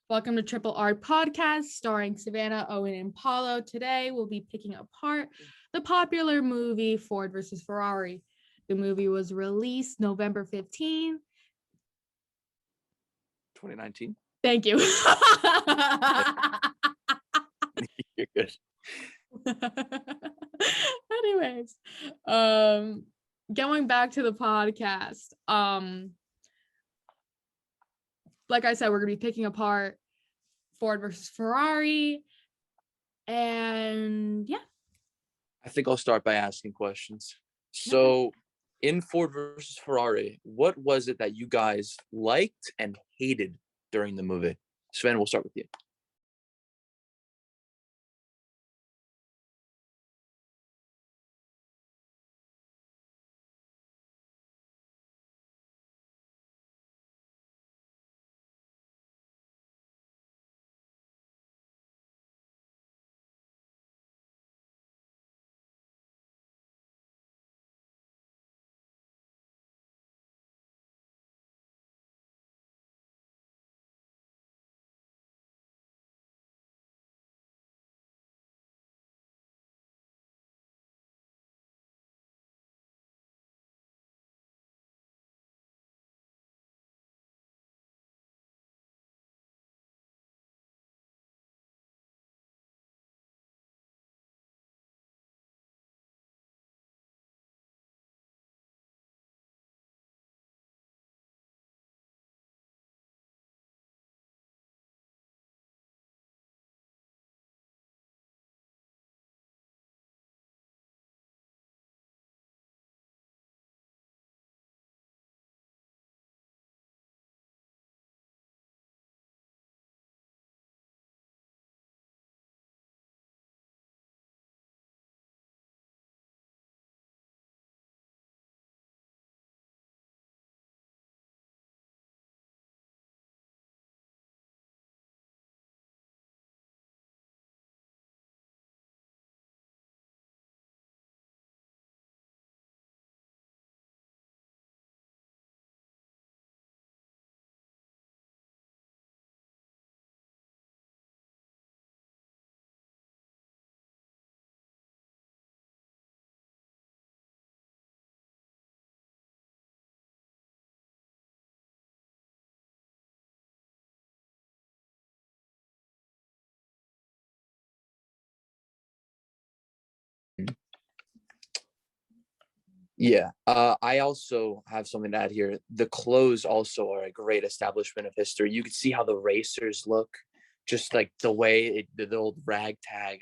Welcome to Triple R Podcast, starring Savannah, Owen, and Paulo. Today, we'll be picking apart the popular movie Ford versus Ferrari. The movie was released November 15th. 2019. Thank you. You're good. Anyways, going back to the podcast, like I said, we're gonna be picking apart Ford versus Ferrari, and yeah. I think I'll start by asking questions. So, in Ford versus Ferrari, what was it that you guys liked and hated during the movie? Sven, we'll start with you. Yeah, I also have something to add here. The clothes also are a great establishment of history. You can see how the racers look, just like the way the old ragtag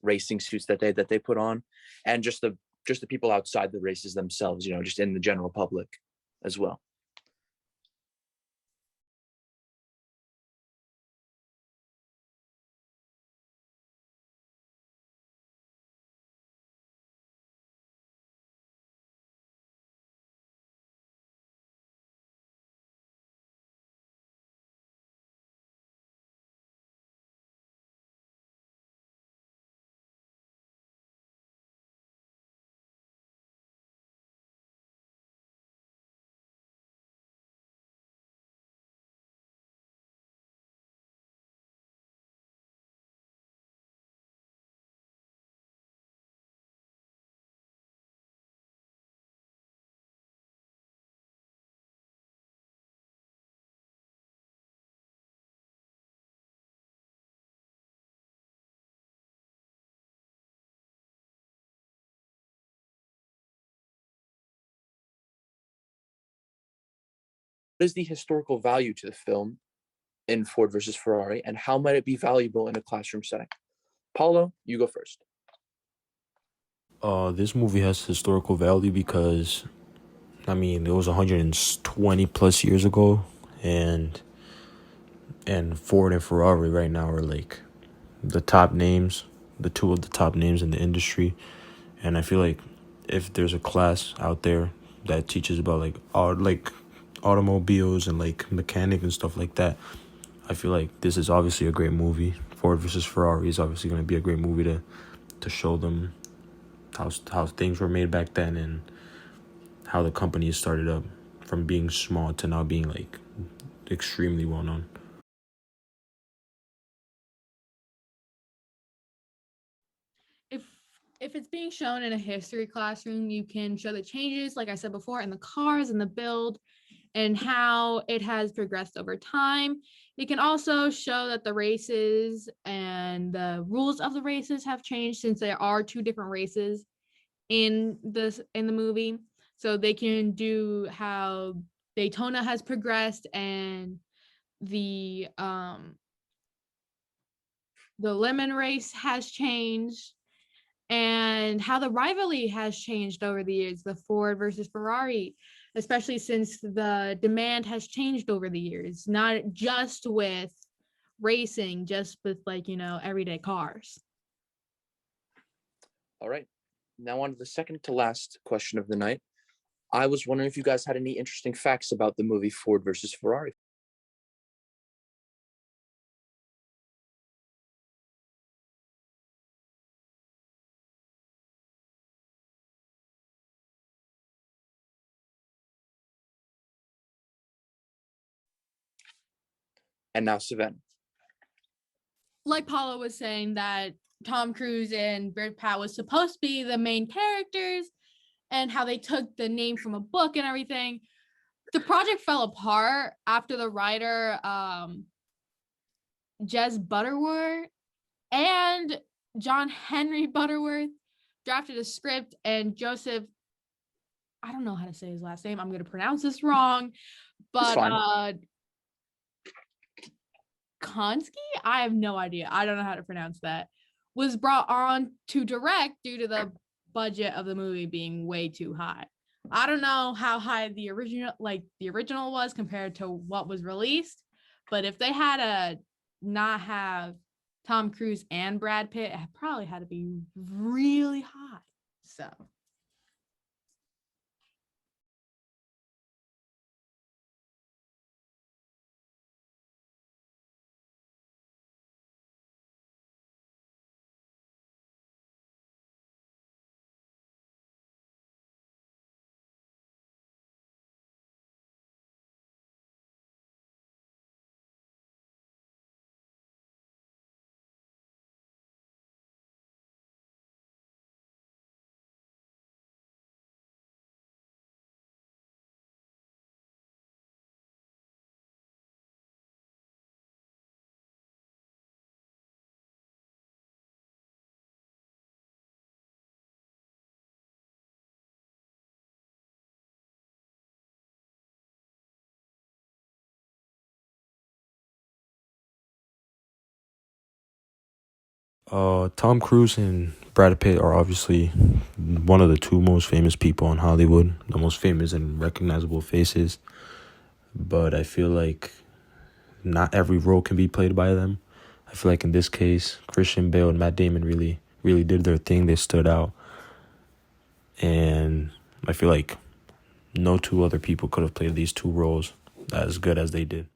racing suits that they put on, and just the people outside the races themselves. Just in the general public as well. What is the historical value to the film in Ford versus Ferrari, and how might it be valuable in a classroom setting? Paulo, you go first. This movie has historical value because, it was 120 plus years ago, and Ford and Ferrari right now are like the top names, the two of the top names in the industry, and I feel like if there's a class out there that teaches about like automobiles and like mechanic and stuff like that, I feel like this is obviously a great movie. Ford versus Ferrari is obviously going to be a great movie to show them how things were made back then and how the company started up from being small to now being like extremely well known. if it's being shown in a history classroom, you can show the changes, like I said before, in the cars and the build and how it has progressed over time. It can also show that the races and the rules of the races have changed, since there are two different races in the movie. So they can do how Daytona has progressed and the lemon race has changed, and how the rivalry has changed over the years, the Ford versus Ferrari, especially since the demand has changed over the years, not just with racing, just with like, everyday cars. All right. Now on to the second to last question of the night. I was wondering if you guys had any interesting facts about the movie Ford versus Ferrari. And now Savannah. Like Paula was saying, that Tom Cruise and Brad Pitt was supposed to be the main characters, and how they took the name from a book and everything. The project fell apart after the writer Jez Butterworth and John Henry Butterworth drafted a script, and Joseph, I don't know how to say his last name, I'm going to pronounce this wrong, but Konski, I have no idea, I don't know how to pronounce that, was brought on to direct due to the budget of the movie being way too high. I don't know how high the original was compared to what was released, but if they had to not have Tom Cruise and Brad Pitt, it probably had to be really high. So Tom Cruise and Brad Pitt are obviously one of the two most famous people in Hollywood, the most famous and recognizable faces. But I feel like not every role can be played by them. I feel like in this case, Christian Bale and Matt Damon really, really did their thing. They stood out. And I feel like no two other people could have played these two roles as good as they did.